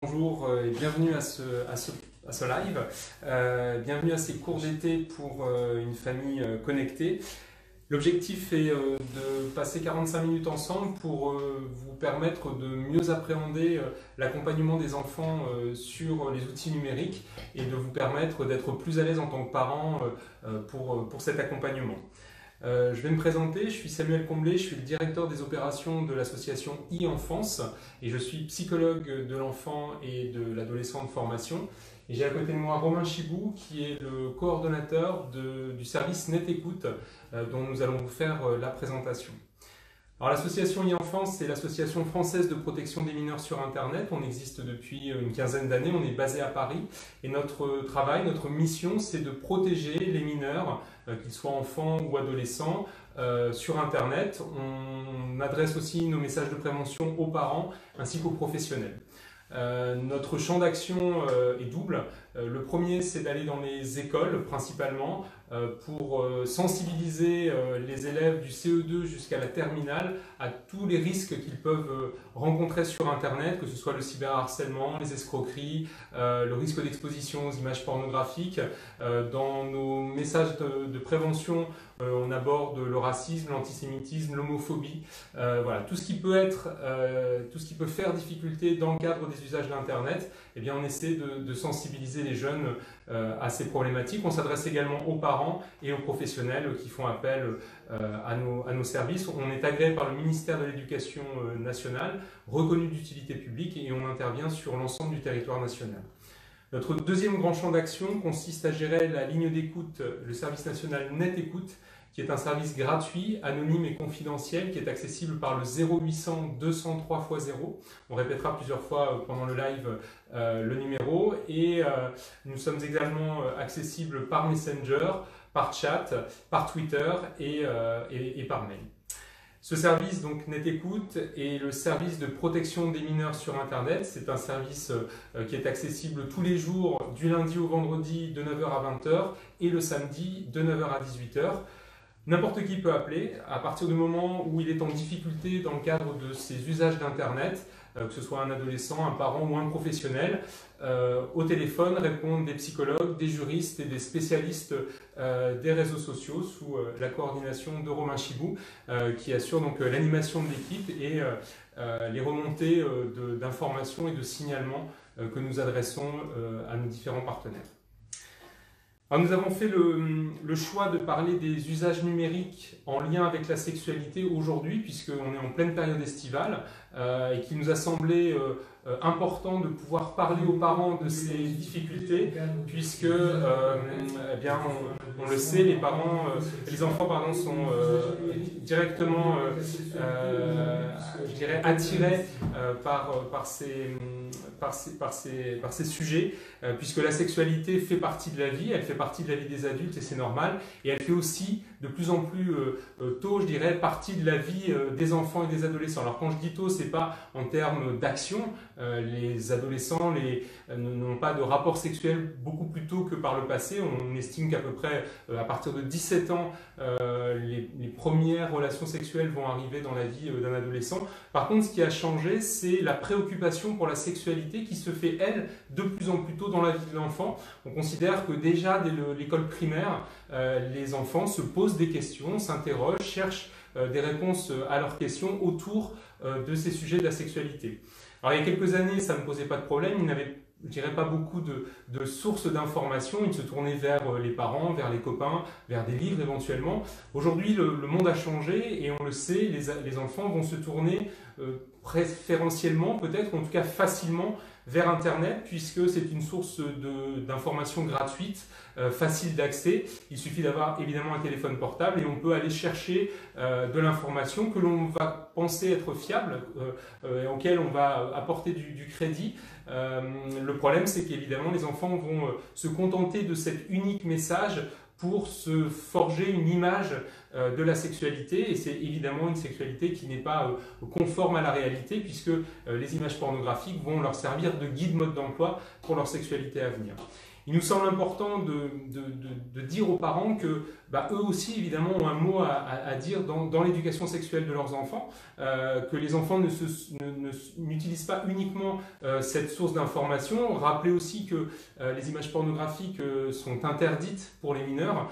Bonjour et bienvenue à ce live. Bienvenue à ces cours d'été pour une famille connectée. L'objectif est de passer 45 minutes ensemble pour vous permettre de mieux appréhender l'accompagnement des enfants sur les outils numériques et de vous permettre d'être plus à l'aise en tant que parent pour cet accompagnement. Je vais me présenter, je suis Samuel Comblet, je suis le directeur des opérations de l'association e-Enfance et je suis psychologue de l'enfant et de l'adolescent de formation. Et j'ai à côté de moi Romain Chibou qui est le coordonnateur du service NetÉcoute dont nous allons vous faire la présentation. Alors l'association e-Enfance, c'est l'association française de protection des mineurs sur Internet. On existe depuis une quinzaine d'années, on est basé à Paris. Et notre travail, notre mission, c'est de protéger les mineurs, qu'ils soient enfants ou adolescents, sur Internet. On adresse aussi nos messages de prévention aux parents ainsi qu'aux professionnels. Notre champ d'action est double. Le premier, c'est d'aller dans les écoles principalement pour sensibiliser les élèves du CE2 jusqu'à la terminale à tous les risques qu'ils peuvent rencontrer sur Internet, que ce soit le cyberharcèlement, les escroqueries, le risque d'exposition aux images pornographiques. Dans nos messages de prévention, on aborde le racisme, l'antisémitisme, l'homophobie, voilà, tout ce qui peut faire difficulté dans le cadre des usages d'Internet. Eh bien, on essaie de sensibiliser les jeunes à ces problématiques. On s'adresse également aux parents et aux professionnels qui font appel à nos services. On est agréé par le ministère de l'Éducation nationale, reconnu d'utilité publique, et on intervient sur l'ensemble du territoire national. Notre deuxième grand champ d'action consiste à gérer la ligne d'écoute, le service national NetÉcoute, qui est un service gratuit, anonyme et confidentiel, qui est accessible par le 0800 203 x 0. On répétera plusieurs fois pendant le live le numéro. Et nous sommes également accessibles par Messenger, par chat, par Twitter et par mail. Ce service, donc NetÉcoute, est le service de protection des mineurs sur Internet. C'est un service qui est accessible tous les jours, du lundi au vendredi, de 9h à 20h, et le samedi, de 9h à 18h. N'importe qui peut appeler à partir du moment où il est en difficulté dans le cadre de ses usages d'Internet, que ce soit un adolescent, un parent ou un professionnel. Au téléphone répondent des psychologues, des juristes et des spécialistes des réseaux sociaux sous la coordination de Romain Chibou qui assure donc l'animation de l'équipe et les remontées d'informations et de signalements que nous adressons à nos différents partenaires. Alors nous avons fait le choix de parler des usages numériques en lien avec la sexualité aujourd'hui, puisqu'on est en pleine période estivale et qu'il nous a semblé important de pouvoir parler aux parents de ces difficultés, puisque eh bien, on le sait, les enfants sont directement je dirais, attirés par ces sujets, puisque la sexualité fait partie de la vie, elle fait partie de la vie des adultes et c'est normal, et elle fait aussi de plus en plus tôt, je dirais, partie de la vie des enfants et des adolescents. Alors quand je dis tôt, c'est pas en termes d'action, les adolescents n'ont pas de rapport sexuel beaucoup plus tôt que par le passé. On estime qu'à peu près à partir de 17 ans, les premières relations sexuelles vont arriver dans la vie d'un adolescent. Par contre, ce qui a changé, c'est la préoccupation pour la sexualité qui se fait, elle, de plus en plus tôt dans la vie de l'enfant. On considère que déjà dès l'école primaire, les enfants se posent des questions, s'interrogent, cherchent des réponses à leurs questions autour de ces sujets de la sexualité. Alors il y a quelques années, ça ne posait pas de problème, il n'avait, je dirais, pas beaucoup de sources d'informations, ils se tournaient vers les parents, vers les copains, vers des livres éventuellement. Aujourd'hui, le monde a changé et on le sait, les enfants vont se tourner préférentiellement, peut-être, en tout cas facilement, vers Internet, puisque c'est une source d'informations gratuite, facile d'accès. Il suffit d'avoir évidemment un téléphone portable et on peut aller chercher de l'information que l'on va penser être fiable et auquel on va apporter du crédit. Le problème, c'est qu'évidemment, les enfants vont se contenter de cet unique message pour se forger une image de la sexualité, et c'est évidemment une sexualité qui n'est pas conforme à la réalité, puisque les images pornographiques vont leur servir de guide mode d'emploi pour leur sexualité à venir. Il nous semble important de dire aux parents que eux aussi, évidemment, ont un mot à dire dans l'éducation sexuelle de leurs enfants, que les enfants n'utilisent pas uniquement cette source d'information. Rappelez aussi que les images pornographiques sont interdites pour les mineurs,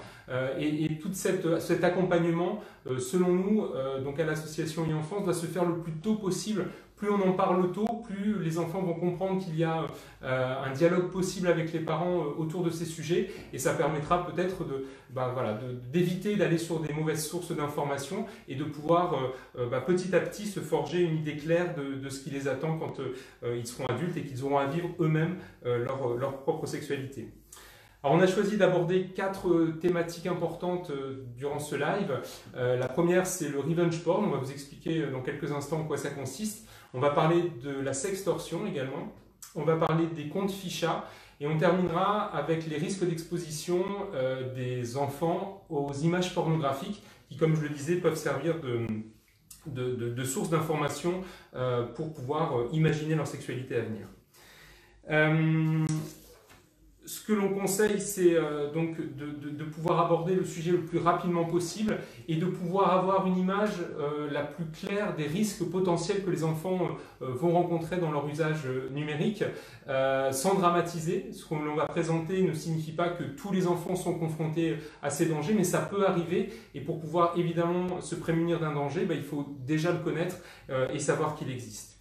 et tout cet accompagnement, selon nous, donc à l'association e-enfance, doit se faire le plus tôt possible. Plus on en parle tôt, plus les enfants vont comprendre qu'il y a un dialogue possible avec les parents autour de ces sujets, et ça permettra peut-être d'éviter d'aller sur des mauvaises sources d'informations et de pouvoir petit à petit se forger une idée claire de ce qui les attend quand ils seront adultes et qu'ils auront à vivre eux-mêmes leur propre sexualité. Alors on a choisi d'aborder 4 thématiques importantes durant ce live. La première, c'est le revenge porn. On va vous expliquer dans quelques instants en quoi ça consiste. On va parler de la sextorsion également. On va parler des comptes ficha. Et on terminera avec les risques d'exposition des enfants aux images pornographiques qui, comme je le disais, peuvent servir de source d'information pour pouvoir imaginer leur sexualité à venir. Ce que l'on conseille, c'est donc de pouvoir aborder le sujet le plus rapidement possible et de pouvoir avoir une image la plus claire des risques potentiels que les enfants vont rencontrer dans leur usage numérique, sans dramatiser. Ce qu'on va présenter ne signifie pas que tous les enfants sont confrontés à ces dangers, mais ça peut arriver, et pour pouvoir évidemment se prémunir d'un danger, il faut déjà le connaître et savoir qu'il existe.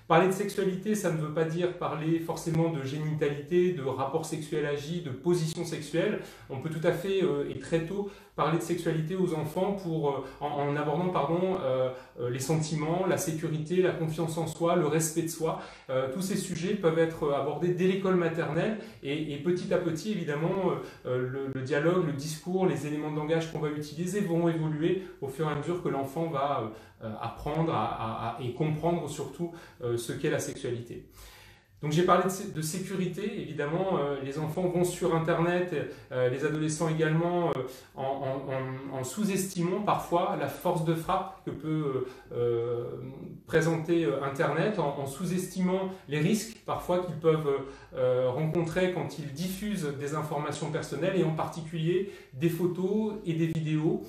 Parler de sexualité, ça ne veut pas dire parler forcément de génitalité, de rapport sexuel agi, de position sexuelle. On peut tout à fait, et très tôt, parler de sexualité aux enfants en abordant les sentiments, la sécurité, la confiance en soi, le respect de soi. Tous ces sujets peuvent être abordés dès l'école maternelle, et petit à petit, évidemment, le dialogue, le discours, les éléments de langage qu'on va utiliser vont évoluer au fur et à mesure que l'enfant va apprendre et comprendre surtout ce qu'est la sexualité. Donc j'ai parlé de sécurité, évidemment, les enfants vont sur Internet, les adolescents également, en sous-estimant parfois la force de frappe que peut présenter Internet, en sous-estimant les risques parfois qu'ils peuvent rencontrer quand ils diffusent des informations personnelles, et en particulier des photos et des vidéos.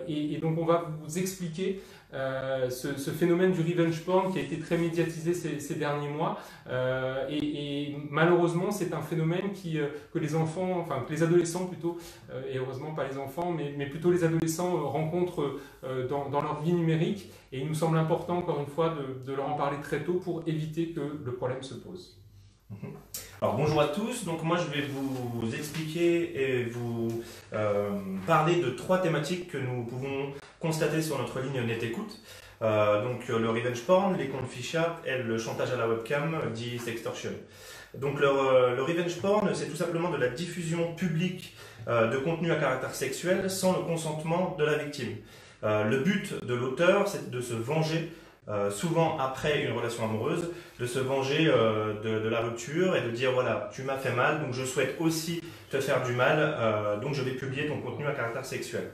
Et donc on va vous expliquer ce phénomène du revenge porn qui a été très médiatisé ces derniers mois, et malheureusement c'est un phénomène que les enfants, enfin que les adolescents plutôt, et heureusement pas les enfants, mais plutôt les adolescents rencontrent dans leur vie numérique, et il nous semble important encore une fois de leur en parler très tôt pour éviter que le problème se pose. Alors bonjour à tous, donc moi je vais vous expliquer et vous parler de 3 thématiques que nous pouvons constater sur notre ligne NetÉcoute. Donc le revenge porn, les comptes ficha et le chantage à la webcam, dit sextortion. Donc le revenge porn, c'est tout simplement de la diffusion publique de contenu à caractère sexuel sans le consentement de la victime. Le but de l'auteur, c'est de se venger, souvent après une relation amoureuse, de se venger de la rupture et de dire voilà, tu m'as fait mal, donc je souhaite aussi te faire du mal, donc je vais publier ton contenu à caractère sexuel.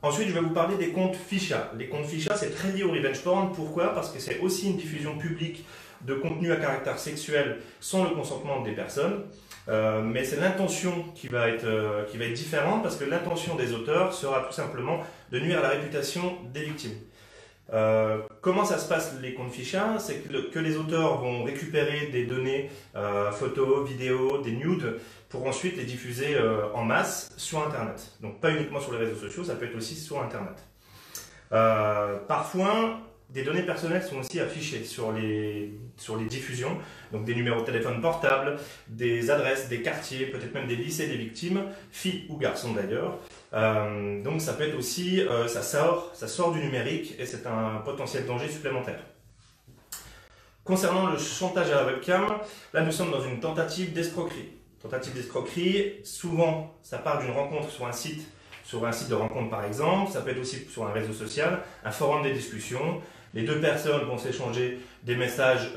Ensuite, je vais vous parler des comptes ficha. Les comptes ficha, c'est très lié au revenge porn. Pourquoi? Parce que c'est aussi une diffusion publique de contenu à caractère sexuel sans le consentement des personnes. Mais c'est l'intention qui va être différente, parce que l'intention des auteurs sera tout simplement de nuire à la réputation des victimes. Comment ça se passe les comptes ficha? C'est que les auteurs vont récupérer des données, photos, vidéos, des nudes, pour ensuite les diffuser en masse sur Internet. Donc pas uniquement sur les réseaux sociaux, ça peut être aussi sur Internet. Parfois, des données personnelles sont aussi affichées sur les diffusions, donc des numéros de téléphone portable, des adresses, des quartiers, peut-être même des lycées des victimes, filles ou garçons d'ailleurs. Donc ça peut être aussi, ça sort du numérique, et c'est un potentiel danger supplémentaire. Concernant le chantage à la webcam, là nous sommes dans une tentative d'escroquerie. Tentative d'escroquerie, souvent ça part d'une rencontre sur un site de rencontre par exemple, ça peut être aussi sur un réseau social, un forum de discussion. Les deux personnes vont s'échanger des messages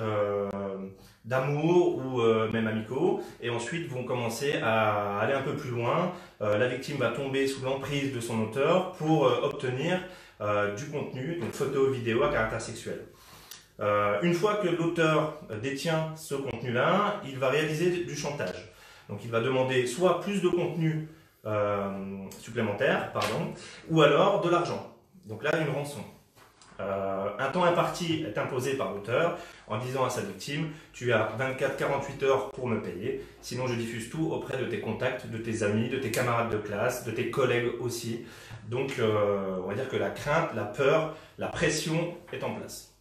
d'amour ou même amicaux, et ensuite vont commencer à aller un peu plus loin. La victime va tomber sous l'emprise de son auteur pour obtenir du contenu, donc photos, vidéos à caractère sexuel. Une fois que l'auteur détient ce contenu-là, il va réaliser du chantage. Donc il va demander soit plus de contenu supplémentaire, ou alors de l'argent. Donc là, une rançon. Un temps imparti est imposé par l'auteur en disant à sa victime « Tu as 24-48 heures pour me payer, sinon je diffuse tout auprès de tes contacts, de tes amis, de tes camarades de classe, de tes collègues aussi. » Donc on va dire que la crainte, la peur, la pression est en place.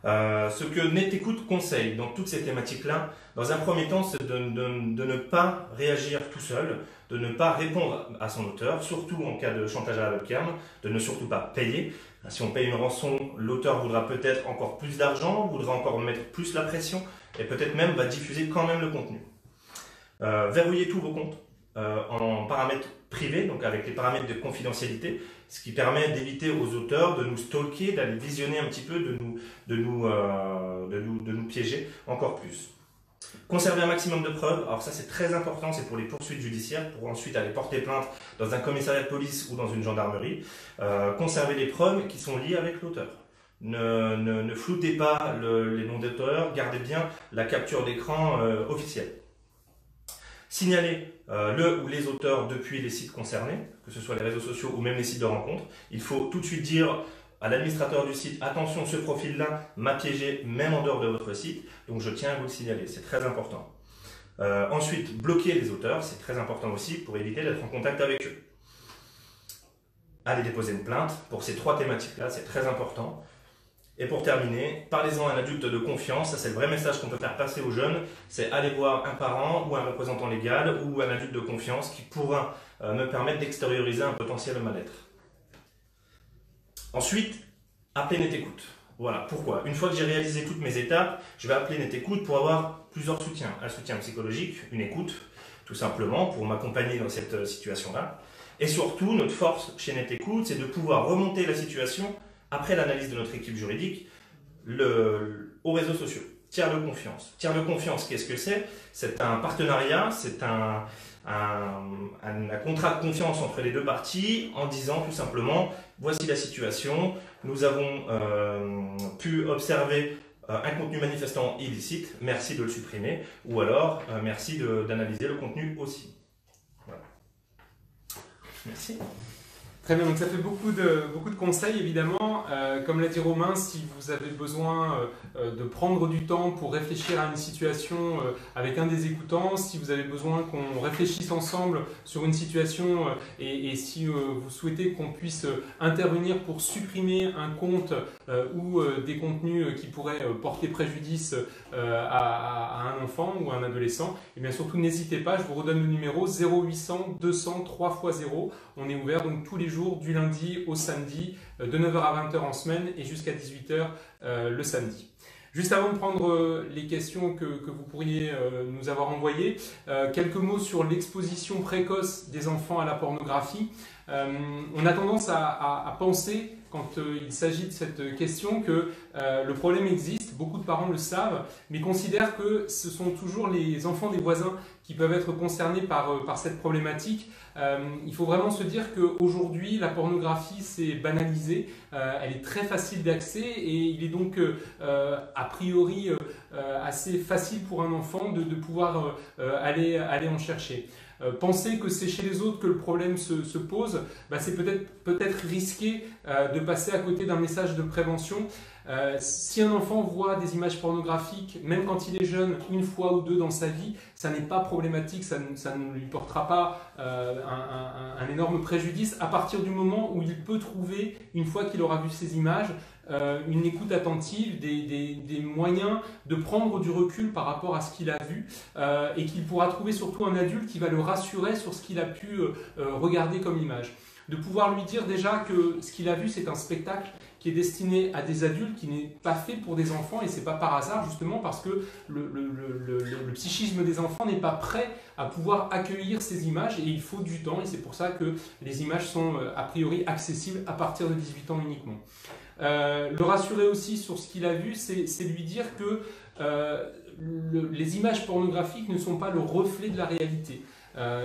Ce que NetÉcoute conseille dans toutes ces thématiques-là, dans un premier temps, c'est de ne pas réagir tout seul, de ne pas répondre à son auteur, surtout en cas de chantage à la webcam, de ne surtout pas payer. Si on paye une rançon, l'auteur voudra peut-être encore plus d'argent, voudra encore mettre plus la pression, et peut-être même va diffuser quand même le contenu. Verrouillez tous vos comptes en paramètres privés, donc avec les paramètres de confidentialité, ce qui permet d'éviter aux auteurs de nous stalker, d'aller visionner un petit peu, de nous piéger encore plus. Conserver un maximum de preuves, alors ça c'est très important, c'est pour les poursuites judiciaires, pour ensuite aller porter plainte dans un commissariat de police ou dans une gendarmerie. Conserver les preuves qui sont liées avec l'auteur. Ne floutez pas les noms d'auteurs, gardez bien la capture d'écran officielle. Signaler le ou les auteurs depuis les sites concernés, que ce soit les réseaux sociaux ou même les sites de rencontres. Il faut tout de suite dire à l'administrateur du site, attention, ce profil-là m'a piégé même en dehors de votre site, donc je tiens à vous le signaler, c'est très important. Ensuite, bloquer les auteurs, c'est très important aussi pour éviter d'être en contact avec eux. Allez déposer une plainte pour ces trois thématiques-là, c'est très important. Et pour terminer, parlez-en à un adulte de confiance, ça c'est le vrai message qu'on peut faire passer aux jeunes, c'est aller voir un parent ou un représentant légal ou un adulte de confiance qui pourra me permettre d'extérioriser un potentiel mal-être. Ensuite, appelez NetÉcoute. Voilà, pourquoi? Une fois que j'ai réalisé toutes mes étapes, je vais appeler NetÉcoute pour avoir plusieurs soutiens. Un soutien psychologique, une écoute, tout simplement, pour m'accompagner dans cette situation-là. Et surtout, notre force chez NetÉcoute, c'est de pouvoir remonter la situation après l'analyse de notre équipe juridique aux réseaux sociaux. Tiers de confiance. Tiers de confiance, qu'est-ce que c'est? C'est un partenariat, c'est un contrat de confiance entre les deux parties en disant tout simplement voici la situation, nous avons pu observer un contenu manifestement illicite, merci de le supprimer, ou alors merci d'analyser le contenu aussi. Voilà. Merci. Très bien, donc ça fait beaucoup de conseils évidemment. Comme l'a dit Romain, si vous avez besoin de prendre du temps pour réfléchir à une situation avec un des écoutants, si vous avez besoin qu'on réfléchisse ensemble sur une situation et si vous souhaitez qu'on puisse intervenir pour supprimer un compte ou des contenus qui pourraient porter préjudice à un enfant ou à un adolescent, et bien surtout n'hésitez pas, je vous redonne le numéro 0800 200 3x0. On est ouvert donc tous les jours du lundi au samedi de 9h à 20h en semaine et jusqu'à 18h le samedi. Juste avant de prendre les questions que vous pourriez nous avoir envoyées, quelques mots sur l'exposition précoce des enfants à la pornographie. On a tendance à penser, quand il s'agit de cette question, que le problème existe, beaucoup de parents le savent, mais considèrent que ce sont toujours les enfants des voisins qui peuvent être concernés par cette problématique. Il faut vraiment se dire qu'aujourd'hui, la pornographie s'est banalisée, elle est très facile d'accès et il est donc a priori assez facile pour un enfant de pouvoir aller en chercher. Penser que c'est chez les autres que le problème se pose, c'est peut-être risqué de passer à côté d'un message de prévention. Si un enfant voit des images pornographiques, même quand il est jeune, une fois ou deux dans sa vie, ça n'est pas problématique, ça ne lui portera pas un énorme préjudice à partir du moment où il peut trouver, une fois qu'il aura vu ces images, une écoute attentive, des moyens de prendre du recul par rapport à ce qu'il a vu et qu'il pourra trouver surtout un adulte qui va le rassurer sur ce qu'il a pu regarder comme image. De pouvoir lui dire déjà que ce qu'il a vu c'est un spectacle qui est destiné à des adultes, qui n'est pas fait pour des enfants et c'est pas par hasard justement parce que le psychisme des enfants n'est pas prêt à pouvoir accueillir ces images et il faut du temps et c'est pour ça que les images sont a priori accessibles à partir de 18 ans uniquement. Le rassurer aussi sur ce qu'il a vu, c'est lui dire que les images pornographiques ne sont pas le reflet de la réalité.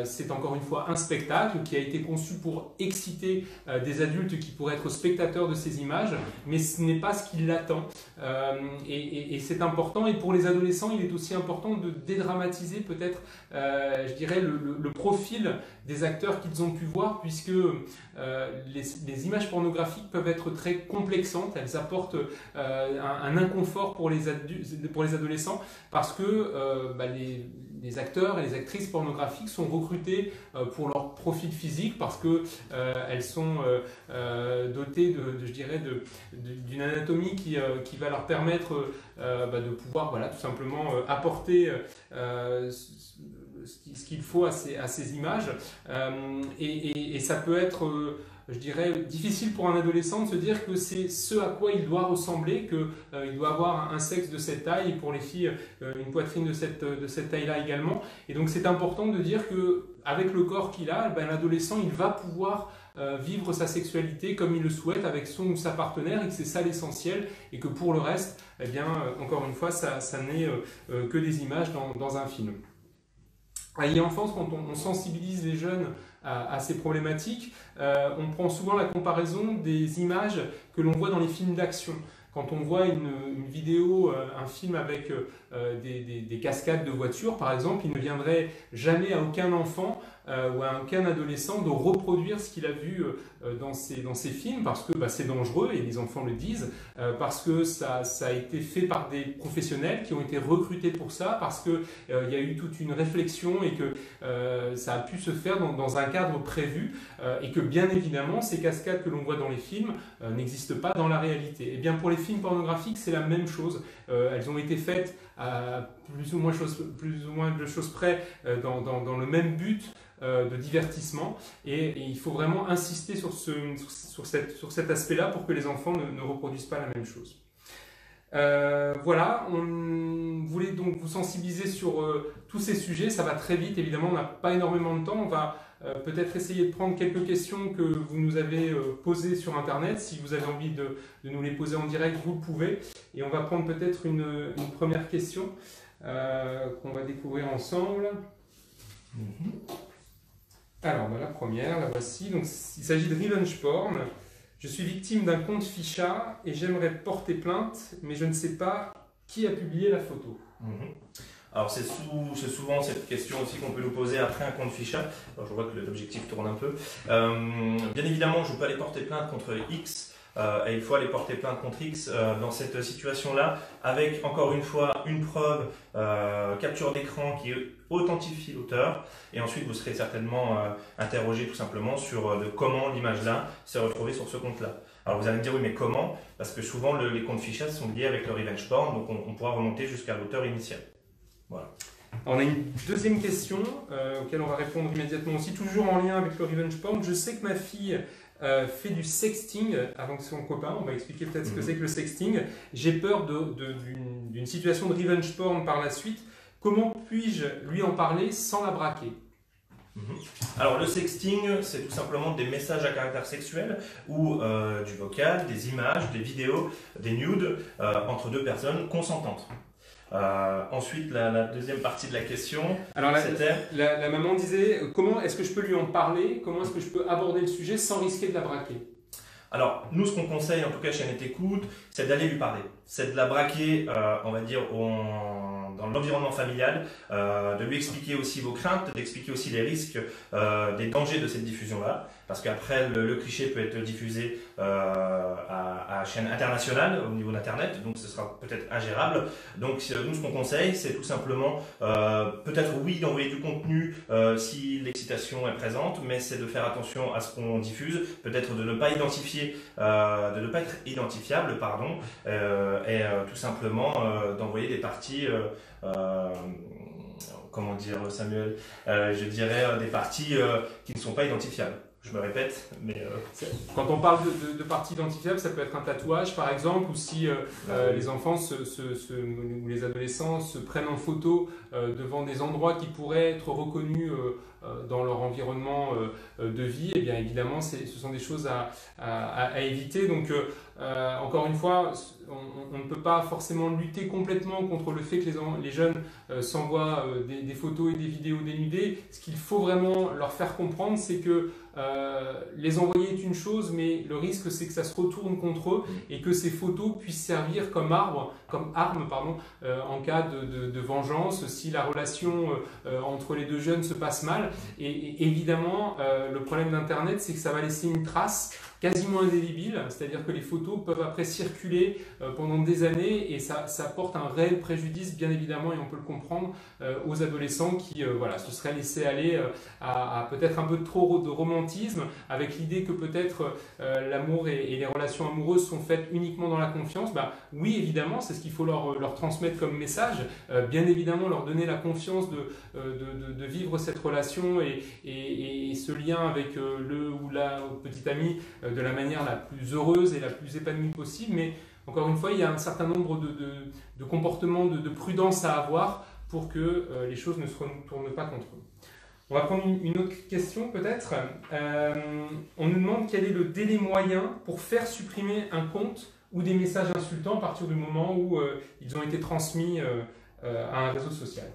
c'est encore une fois un spectacle qui a été conçu pour exciter des adultes qui pourraient être spectateurs de ces images, mais ce n'est pas ce qui l'attend. Et c'est important. Et pour les adolescents, il est aussi important de dédramatiser peut-être, je dirais, le profil des acteurs qu'ils ont pu voir, puisque les images pornographiques peuvent être très complexantes. Elles apportent un inconfort pour les adolescents, parce que les acteurs et les actrices pornographiques sont recrutés pour leur profil physique, parce que elles sont dotées d'une anatomie qui va leur permettre de pouvoir tout simplement apporter ce qu'il faut à ces images. Et ça peut être je dirais, difficile pour un adolescent de se dire que c'est ce à quoi il doit ressembler, qu'il doit avoir un sexe de cette taille, et pour les filles, une poitrine de cette taille-là également. Et donc c'est important de dire qu'avec le corps qu'il a, l'adolescent, il va pouvoir vivre sa sexualité comme il le souhaite avec son ou sa partenaire, et que c'est ça l'essentiel, et que pour le reste, encore une fois, ça n'est que des images dans un film. À l'enfance, quand on sensibilise les jeunes à ces problématiques, on prend souvent la comparaison des images que l'on voit dans les films d'action. Quand on voit une vidéo, un film avec des cascades de voitures, par exemple, il ne viendrait jamais à aucun enfant ou à aucun adolescent de reproduire ce qu'il a vu dans ces films, parce que c'est dangereux, et les enfants le disent, parce que ça a été fait par des professionnels qui ont été recrutés pour ça, parce qu'il y a eu toute une réflexion et que ça a pu se faire dans un cadre prévu, et que bien évidemment ces cascades que l'on voit dans les films n'existent pas dans la réalité. Et bien pour les films pornographiques, c'est la même chose. Elles ont été faites à plus ou moins de choses près dans le même but de divertissement, et il faut vraiment insister sur cet aspect-là pour que les enfants ne reproduisent pas la même chose. Voilà, on voulait donc vous sensibiliser sur tous ces sujets. Ça va très vite, évidemment, on n'a pas énormément de temps. On va peut-être essayer de prendre quelques questions que vous nous avez posées sur Internet. Si vous avez envie de nous les poser en direct, vous le pouvez. Et on va prendre peut-être une première question qu'on va découvrir ensemble. Alors, la première, la voici. Donc, il s'agit de Revenge Porn. Je suis victime d'un compte ficha et j'aimerais porter plainte, mais je ne sais pas qui a publié la photo. Alors c'est souvent cette question aussi qu'on peut nous poser après un compte ficha. Alors, je vois que l'objectif tourne un peu. Bien évidemment, je peux aller porter plainte contre X. Et il faut aller porter plainte contre X dans cette situation-là, avec encore une fois une preuve, capture d'écran qui authentifie l'auteur, et ensuite vous serez certainement interrogé tout simplement sur comment l'image-là s'est retrouvée sur ce compte-là. Alors vous allez me dire oui, mais comment? Parce que souvent les comptes fichés sont liés avec le revenge porn, donc on pourra remonter jusqu'à l'auteur initial. Voilà. On a une deuxième question auquel on va répondre immédiatement aussi, toujours en lien avec le revenge porn. Je sais que ma fille fait du sexting avec son copain, on va expliquer peut-être ce que c'est que le sexting. J'ai peur d'une situation de revenge porn par la suite. Comment puis-je lui en parler sans la braquer? Alors le sexting, c'est tout simplement des messages à caractère sexuel ou du vocal, des images, des vidéos, des nudes entre deux personnes consentantes. Ensuite, la deuxième partie de la question, c'était... La maman disait, comment est-ce que je peux lui en parler? Comment est-ce que je peux aborder le sujet sans risquer de la braquer? Alors, nous, ce qu'on conseille, en tout chez Net Écoute, c'est d'aller lui parler. C'est de la braquer, on va dire, dans l'environnement familial, de lui expliquer aussi vos craintes, d'expliquer aussi les risques, des dangers de cette diffusion-là. Parce qu'après, le cliché peut être diffusé à chaîne internationale, au niveau d'Internet, donc ce sera peut-être ingérable. Donc nous, ce qu'on conseille, c'est tout simplement, peut-être oui, d'envoyer du contenu si l'excitation est présente, mais c'est de faire attention à ce qu'on diffuse, peut-être de ne pas identifier, de ne pas être identifiable, pardon, et tout simplement d'envoyer des parties... comment dire, Samuel, je dirais des parties qui ne sont pas identifiables. Je me répète, mais... Quand on parle de parties identifiables, ça peut être un tatouage par exemple, ou si les enfants ou les adolescents se prennent en photo devant des endroits qui pourraient être reconnus dans leur environnement de vie, et bien évidemment ce sont des choses à éviter. Donc Encore une fois, on ne peut pas forcément lutter complètement contre le fait que les jeunes s'envoient des photos et des vidéos dénudées. Ce qu'il faut vraiment leur faire comprendre, c'est que les envoyer est une chose, mais le risque c'est que ça se retourne contre eux et que ces photos puissent servir comme arme en cas de vengeance, si la relation entre les deux jeunes se passe mal. Et évidemment, le problème d'Internet, c'est que ça va laisser une trace quasiment indélébile, c'est-à-dire que les photos peuvent après circuler pendant des années et ça porte un réel préjudice, bien évidemment, et on peut le comprendre, aux adolescents qui se seraient laissés aller à peut-être un peu trop de romantisme, avec l'idée que peut-être l'amour et les relations amoureuses sont faites uniquement dans la confiance. Oui, évidemment, c'est ce qu'il faut leur transmettre comme message, bien évidemment leur donner la confiance de vivre cette relation et ce lien avec le ou la petite amie de la manière la plus heureuse et la plus épanouie possible, mais encore une fois, il y a un certain nombre de comportements, de prudence à avoir pour que les choses ne se retournent pas contre eux. On va prendre une autre question peut-être. On nous demande quel est le délai moyen pour faire supprimer un compte ou des messages insultants à partir du moment où ils ont été transmis à un réseau social.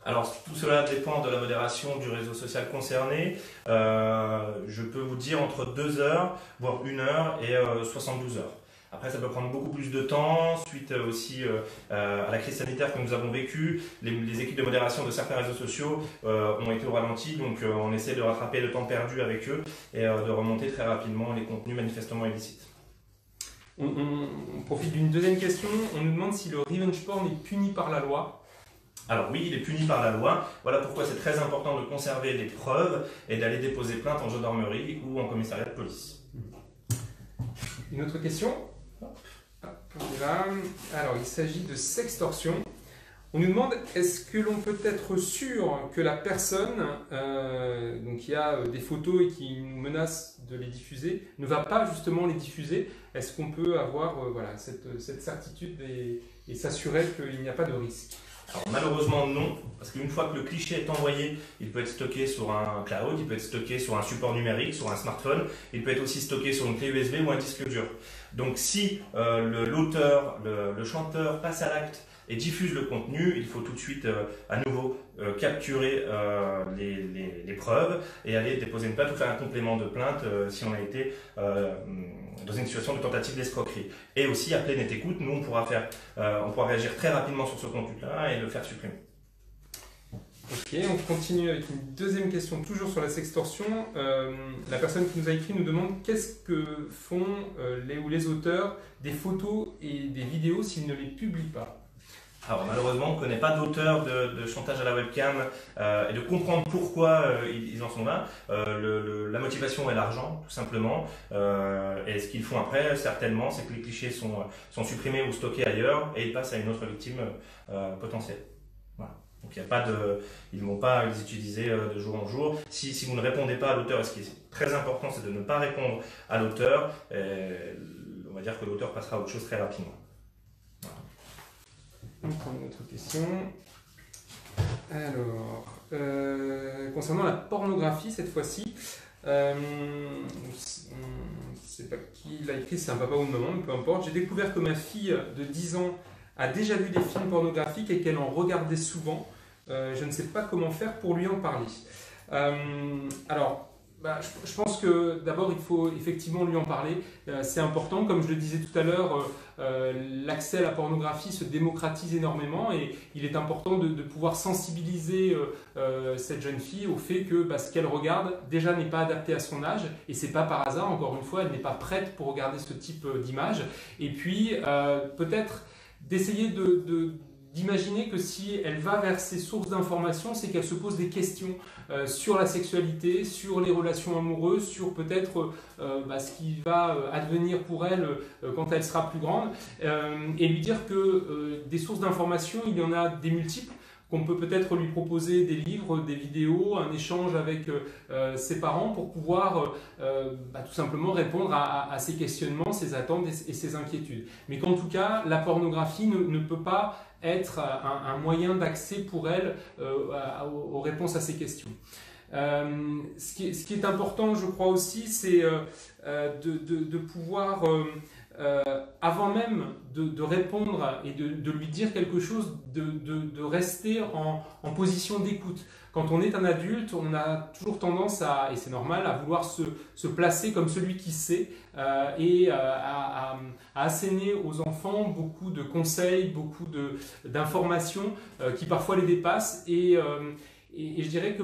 Alors tout cela dépend de la modération du réseau social concerné. Je peux vous dire entre 2 heures, voire 1 heure et 72 heures. Après, ça peut prendre beaucoup plus de temps, suite aussi à la crise sanitaire que nous avons vécue. Les équipes de modération de certains réseaux sociaux ont été au ralenti, donc on essaie de rattraper le temps perdu avec eux et de remonter très rapidement les contenus manifestement illicites. On profite d'une deuxième question. On nous demande si le revenge porn est puni par la loi. Alors oui, il est puni par la loi. Voilà pourquoi c'est très important de conserver les preuves et d'aller déposer plainte en gendarmerie ou en commissariat de police. Une autre question. Alors, il s'agit de sextorsion. On nous demande, est-ce que l'on peut être sûr que la personne qui a des photos et qui nous menace de les diffuser ne va pas justement les diffuser? Est-ce qu'on peut avoir cette certitude et s'assurer qu'il n'y a pas de risque? Alors malheureusement non, parce qu'une fois que le cliché est envoyé, il peut être stocké sur un cloud, il peut être stocké sur un support numérique, sur un smartphone, il peut être aussi stocké sur une clé USB ou un disque dur. Donc si l'auteur, le chanteur passe à l'acte et diffuse le contenu, il faut tout de suite à nouveau capturer les preuves et aller déposer une plainte ou faire un complément de plainte si on a été dans une situation de tentative d'escroquerie. Et aussi appeler NetÉcoute, nous on pourra réagir très rapidement sur ce contenu-là et le faire supprimer. Ok, on continue avec une deuxième question, toujours sur la sextorsion. La personne qui nous a écrit nous demande qu'est-ce que font les auteurs des photos et des vidéos s'ils ne les publient pas. Alors malheureusement, on ne connaît pas d'auteur de chantage à la webcam et de comprendre pourquoi ils en sont là. La motivation est l'argent, tout simplement. Et ce qu'ils font après, certainement, c'est que les clichés sont supprimés ou stockés ailleurs et ils passent à une autre victime potentielle. Voilà. Donc ils ne vont pas les utiliser de jour en jour. Si vous ne répondez pas à l'auteur, et ce qui est très important, c'est de ne pas répondre à l'auteur, on va dire que l'auteur passera à autre chose très rapidement. On prend une autre question. Alors, concernant la pornographie cette fois-ci, on ne sait pas qui l'a écrit, c'est un papa ou une maman, mais peu importe. J'ai découvert que ma fille de 10 ans a déjà vu des films pornographiques et qu'elle en regardait souvent. Je ne sais pas comment faire pour lui en parler. Je pense que d'abord il faut effectivement lui en parler, c'est important, comme je le disais tout à l'heure, l'accès à la pornographie se démocratise énormément et il est important de pouvoir sensibiliser cette jeune fille au fait que ce qu'elle regarde déjà n'est pas adapté à son âge et c'est pas par hasard, encore une fois, elle n'est pas prête pour regarder ce type d'image et puis peut-être d'essayer d'imaginer que si elle va vers ces sources d'informations, c'est qu'elle se pose des questions sur la sexualité, sur les relations amoureuses, sur peut-être ce qui va advenir pour elle quand elle sera plus grande, et lui dire que des sources d'informations, il y en a des multiples, qu'on peut peut-être lui proposer des livres, des vidéos, un échange avec ses parents pour pouvoir tout simplement répondre à ses questionnements, ses attentes et ses inquiétudes. Mais qu'en tout cas, la pornographie ne peut pas être un moyen d'accès pour elle aux réponses à ces questions. Ce qui est important, je crois aussi, c'est de pouvoir avant même de répondre et de lui dire quelque chose, de rester en position d'écoute. Quand on est un adulte, on a toujours tendance à, et c'est normal, à vouloir se placer comme celui qui sait et à asséner aux enfants beaucoup de conseils, beaucoup d'informations qui parfois les dépassent. Et je dirais que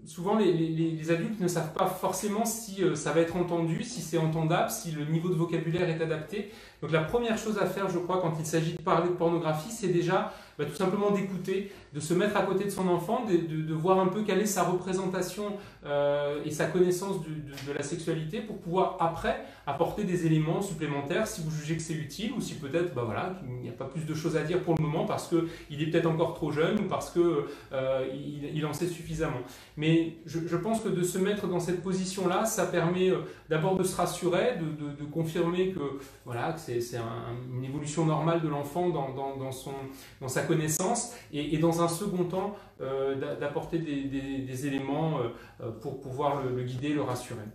souvent les adultes ne savent pas forcément si ça va être entendu, si c'est entendable, si le niveau de vocabulaire est adapté. Donc la première chose à faire, je crois, quand il s'agit de parler de pornographie, c'est déjà tout simplement d'écouter, de se mettre à côté de son enfant, de voir un peu quelle est sa représentation et sa connaissance de la sexualité pour pouvoir après apporter des éléments supplémentaires si vous jugez que c'est utile ou si peut-être voilà, qu'il n'y a pas plus de choses à dire pour le moment parce qu'il est peut-être encore trop jeune ou parce qu'il en sait suffisamment. Mais je pense que de se mettre dans cette position-là, ça permet d'abord de se rassurer, de confirmer que voilà, que c'est une évolution normale de l'enfant dans sa connaissance et dans un second temps d'apporter des éléments pour pouvoir le guider, le rassurer.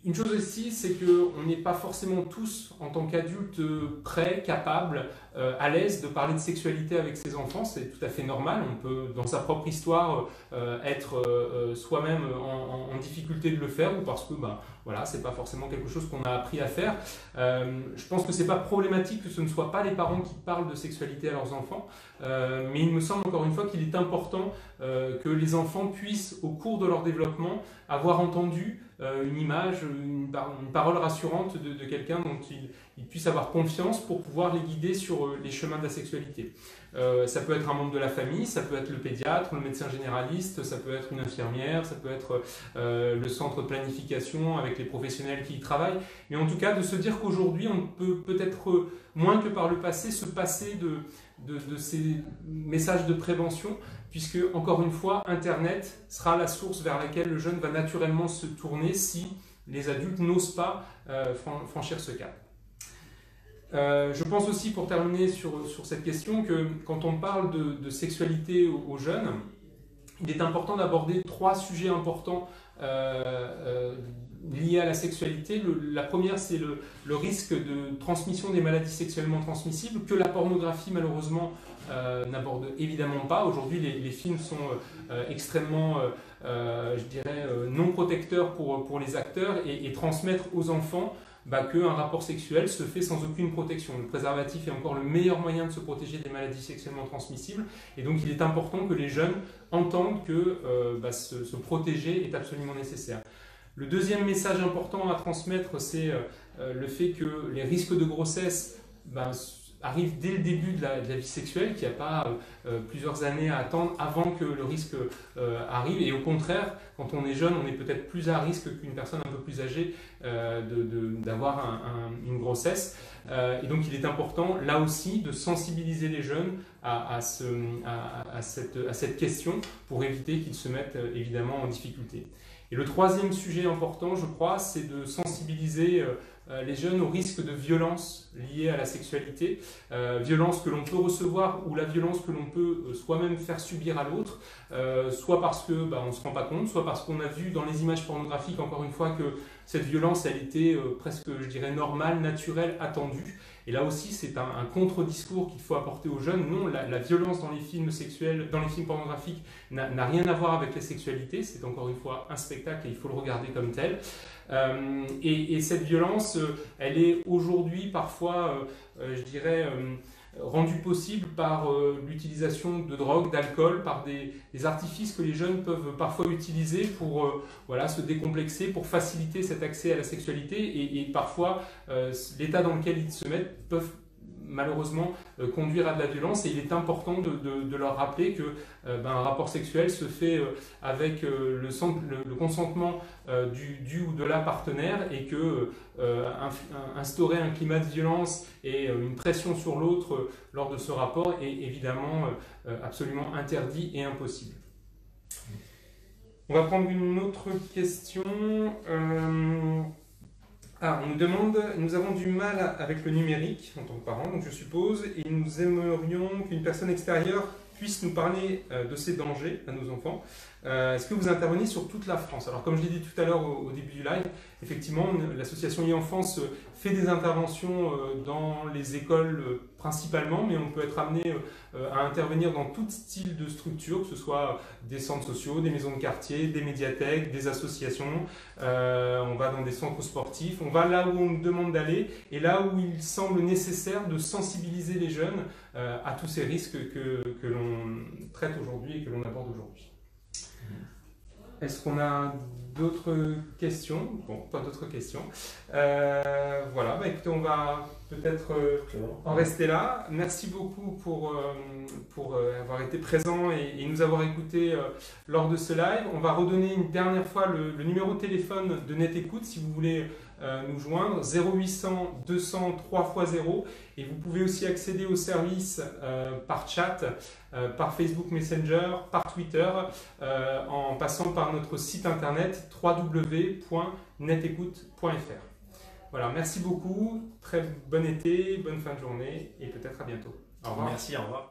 Une chose aussi, c'est qu'on n'est pas forcément tous, en tant qu'adultes, prêts, capables, à l'aise de parler de sexualité avec ses enfants. C'est tout à fait normal. On peut, dans sa propre histoire, être soi-même en difficulté de le faire ou parce que voilà, c'est pas forcément quelque chose qu'on a appris à faire. Je pense que c'est pas problématique que ce ne soit pas les parents qui parlent de sexualité à leurs enfants, mais il me semble encore une fois qu'il est important que les enfants puissent, au cours de leur développement, avoir entendu une image, une parole rassurante de quelqu'un dont ils puissent avoir confiance pour pouvoir les guider sur les chemins de la sexualité. Ça peut être un membre de la famille, ça peut être le pédiatre, le médecin généraliste, ça peut être une infirmière, ça peut être le centre de planification avec les professionnels qui y travaillent. Mais en tout cas, de se dire qu'aujourd'hui, on peut peut-être moins que par le passé se passer de ces messages de prévention, puisque, encore une fois, Internet sera la source vers laquelle le jeune va naturellement se tourner si les adultes n'osent pas franchir ce cap. Je pense aussi, pour terminer sur cette question, que quand on parle de sexualité aux jeunes, il est important d'aborder 3 sujets importants liés à la sexualité. La première, c'est le risque de transmission des maladies sexuellement transmissibles, que la pornographie, malheureusement, n'aborde évidemment pas. Aujourd'hui, les films sont extrêmement, je dirais, non protecteurs pour les acteurs et transmettre aux enfants qu'un rapport sexuel se fait sans aucune protection. Le préservatif est encore le meilleur moyen de se protéger des maladies sexuellement transmissibles, et donc il est important que les jeunes entendent que se protéger est absolument nécessaire. Le deuxième message important à transmettre, c'est le fait que les risques de grossesse arrive dès le début de la vie sexuelle, qu'il n'y a pas plusieurs années à attendre avant que le risque arrive. Et au contraire, quand on est jeune, on est peut-être plus à risque qu'une personne un peu plus âgée d'avoir une grossesse. Et donc il est important, là aussi, de sensibiliser les jeunes à cette question pour éviter qu'ils se mettent évidemment en difficulté. Et le troisième sujet important, je crois, c'est de sensibiliser les jeunes au risque de violence liée à la sexualité, violence que l'on peut recevoir ou la violence que l'on peut soi-même faire subir à l'autre, soit parce qu'on ne se rend pas compte, soit parce qu'on a vu dans les images pornographiques, encore une fois, que cette violence, elle était presque, je dirais, normale, naturelle, attendue. Et là aussi, c'est un contre-discours qu'il faut apporter aux jeunes. Non, la violence dans les films sexuels, dans les films pornographiques, n'a rien à voir avec la sexualité. C'est encore une fois un spectacle et il faut le regarder comme tel. Et cette violence, elle est aujourd'hui parfois, je dirais, rendue possible par l'utilisation de drogue, d'alcool, par des artifices que les jeunes peuvent parfois utiliser pour se décomplexer, pour faciliter cet accès à la sexualité. Et parfois, l'état dans lequel ils se mettent peuvent malheureusement conduire à de la violence, et il est important de leur rappeler que un rapport sexuel se fait avec le consentement du ou de la partenaire, et que instaurer un climat de violence et une pression sur l'autre lors de ce rapport est évidemment absolument interdit et impossible. On va prendre une autre question. On nous demande, nous avons du mal avec le numérique en tant que parents, donc je suppose, et nous aimerions qu'une personne extérieure puisse nous parler de ces dangers à nos enfants. Est-ce que vous intervenez sur toute la France? Alors, comme je l'ai dit tout à l'heure au début du live, Effectivement, l'association e-enfance fait des interventions dans les écoles principalement, mais on peut être amené à intervenir dans tout style de structure, que ce soit des centres sociaux, des maisons de quartier, des médiathèques, des associations. On va dans des centres sportifs, on va là où on nous demande d'aller et là où il semble nécessaire de sensibiliser les jeunes à tous ces risques que l'on traite aujourd'hui et que l'on aborde aujourd'hui. Est-ce qu'on a d'autres questions? Bon, pas d'autres questions. Voilà, écoutez, on va peut-être en rester là. Merci beaucoup pour avoir été présent et nous avoir écoutés lors de ce live. On va redonner une dernière fois le numéro de téléphone de NetÉcoute si vous voulez nous joindre, 0800 200 3x0, et vous pouvez aussi accéder au service par chat, par Facebook Messenger, par Twitter, en passant par notre site internet www.netécoute.fr. Voilà, merci beaucoup, très bon été, bonne fin de journée et peut-être à bientôt. Au revoir. Merci, au revoir.